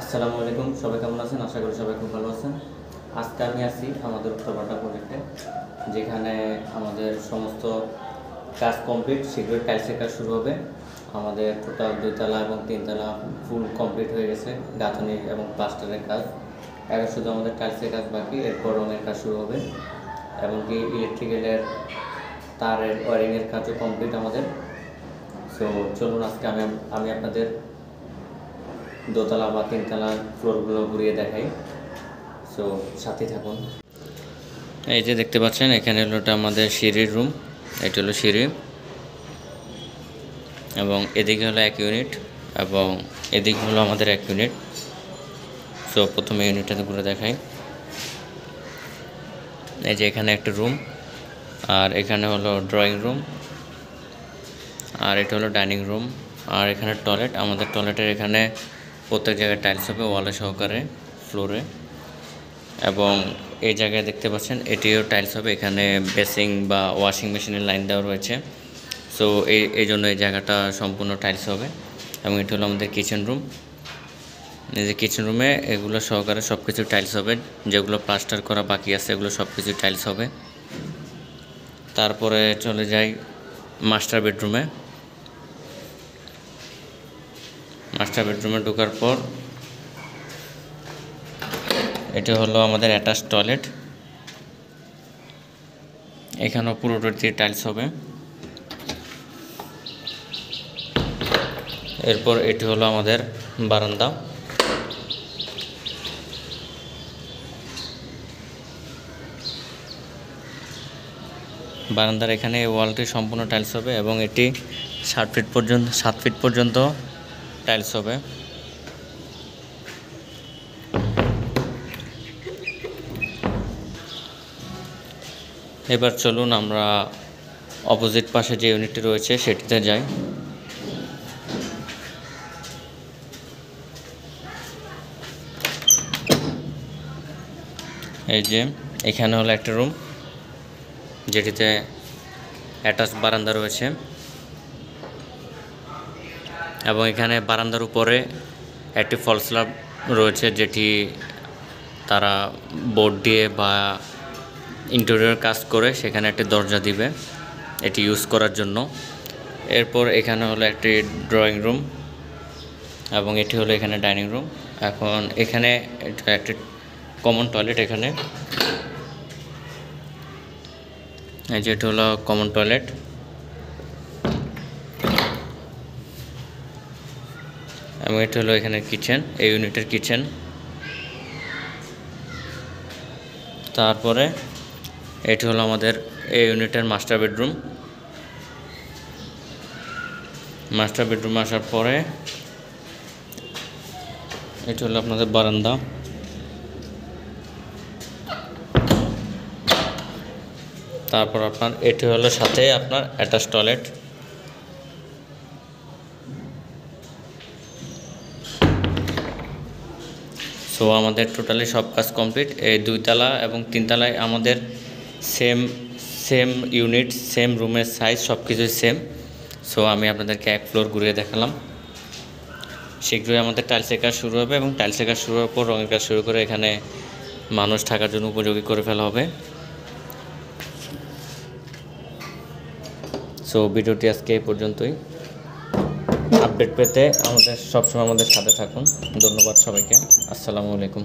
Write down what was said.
আসসালামু আলাইকুম, সবাই কেমন আছেন? আশা করি সবাই খুব ভালো আছেন। আজকে আমি আছি আমাদের উত্তরপাড়া প্রজেক্টে, যেখানে আমাদের সমস্ত কাজ কমপ্লিট। শীঘ্রই টাইলসের কাজ শুরু হবে। আমাদের টোটাল 2 তলা এবং 3 তলা ফুল কমপ্লিট হয়ে গেছে, গাঁথনি এবং প্লাস্টারের কাজ। এখন শুধু আমাদের টাইলসের কাজ বাকি, এরপর রঙের কাজ শুরু হবে। এমনকি ইলেকট্রিক্যালের তারের ওয়ারিংয়ের কাজও কমপ্লিট আমাদের। সো চলুন আজকে আমি আপনাদের দোতলা বা 3তলা ফ্লোরগুলো ঘুরিয়ে দেখাই। সো সাথে থাকুন। এই যে দেখতে পাচ্ছেন, এখানে হলো আমাদের সিঁড়ির রুম। এটা হলো সিঁড়ি, এবং এদিকে হলো 1 ইউনিট, এবং এদিকে হলো আমাদের 1 ইউনিট। সো প্রথমে ইউনিটটাতে ঘুরে দেখাই। এই যে এখানে একটা রুম, আর এখানে হলো ড্রয়িং রুম, আর এটা হলো ডাইনিং রুম, আর এখানে টয়লেট। আমাদের টয়লেটের এখানে প্রত্যেক জায়গায় টাইলস হবে, ওয়ালে সহকারে, ফ্লোরে। এবং এই জায়গায় দেখতে পাচ্ছেন এটিও টাইলস হবে। এখানে বেসিং বা ওয়াশিং মেশিনের লাইন দেওয়া রয়েছে। সো এই জন্য এই জায়গাটা সম্পূর্ণ টাইলস হবে। এবং এটি হলো আমাদের কিচেন রুম। এই যে কিচেন রুমে এগুলো সহকারে সব কিছু টাইলস হবে, যেগুলো প্লাস্টার করা বাকি আছে এগুলো সব কিছু টাইলস হবে। তারপরে চলে যাই মাস্টার বেডরুমে। মাস্টার বেডরুমে ঢোকার পর এটা হলো আমাদের অ্যাটাচ টয়লেট। এখানেও পুরোটাতে টাইলস হবে। এরপর এটি হলো আমাদের বারান্দা। বারান্দার এখানে ওয়ালটি সম্পূর্ণ টাইলস হবে, এবং এটি 7 ফিট পর্যন্ত টাইলস হবে। এবার চলুন আমরা অপোজিট পাশে যে ইউনিটটি রয়েছে সেটিতে যাই। এই যে এখানে হলো একটা রুম, যেটিতে অ্যাটাচ বারান্দা রয়েছে, এবং এখানে বারান্দার উপরে একটি ফল স্ল্যাব রয়েছে, যেটি তারা বোর্ড দিয়ে বা ইন্টেরিয়র কাজ করে সেখানে একটি দরজা দিবে এটি ইউজ করার জন্য। এরপর এখানে হলো একটি ড্রয়িং রুম, এবং এটি হলো এখানে ডাইনিং রুম। এখন এখানে একটি কমন টয়লেট। এখানে এই যে এটি হলো কমন টয়লেট, এবং এটি হলো এখানে কিচেন, এই ইউনিটের কিচেন। তারপরে এটি হলো আমাদের এই ইউনিটের মাস্টার বেডরুম। মাস্টার বেডরুমে আসার পরে এটি হলো আপনাদের বারান্দা। তারপর আপনার এটি হলো সাথে আপনার অ্যাটাচ টয়লেট। সো আমাদের টোটালি সব কাজ কমপ্লিট। এই 2তলা এবং 3তলায় আমাদের সেম ইউনিট, সেম রুমের সাইজ, সব কিছুই সেম। সো আমি আপনাদেরকে 1 ফ্লোর ঘুরিয়ে দেখালাম। শীঘ্রই আমাদের টাইলসের কাজ শুরু হবে, এবং টাইলসের কাজ শুরু হওয়ার পর রঙের কাজ শুরু করে এখানে মানুষ থাকার জন্য উপযোগী করে ফেলা হবে। সো ভিডিওটি আজকে এই পর্যন্তই। আপডেট পেতে সবসময় আমাদের সাথে থাকুন। ধন্যবাদ সবাইকে। আসসালামু আলাইকুম।